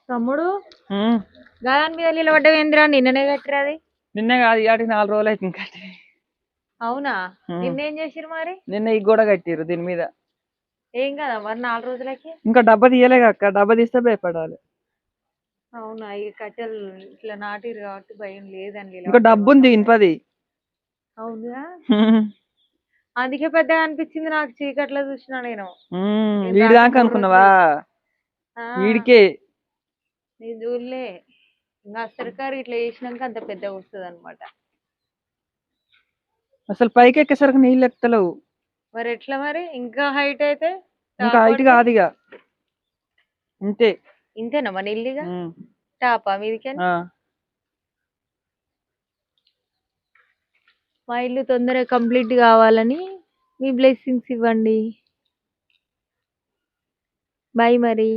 తమ్ముడు ఉమ్, గాదాని మీద నిలబడ్డం ఏందిరా నిన్ననే కట్టిరా అది నిన్న కాదు ఇవాటికి 4 రోజులు అవుతుంది కట్టి. అవునా ఉమ్, నిన్నేం చేసిరు మరి నిన్న ఈ గోడ కట్టిర్రు దీని మీద. ఏం కదా మరి 4 రోజులకి ఇంకా డబ్బా తీయలేక అక్క, డబ్బా తీస్తే భయపడాలి. అవునా ఈ కట్టెలు ఇట్లా నాటిరు కాబట్టి భయం లేదని ఇంకా డబ్బు ఉంది ఇనుపది. అవునా ఉమ్, అందుకే పెద్దగా అనిపించింది నాకు చీకట్లో చూసిన నేను వీడి దాకా అనుకున్నావా? వీడికే నేను చూడలే ఇంకా సర్కారు ఇట్లా చేసినాక అంత పెద్దగా వస్తుంది అనమాట. అసలు పైకి ఎక్కేసరికి నీళ్ళు ఎక్కుతలేవు. మరి ఎట్లా మరి ఇంకా హైట్ అయితే ఇంకా హైట్ కాదు ఇక ఇంతే. ఇంతేనా మన ఇల్లుగా టాపా మీదికి మా ఇల్లు తొందరగా కంప్లీట్ కావాలని మీ బ్లెస్సింగ్స్ ఇవ్వండి. బాయ్ మరి.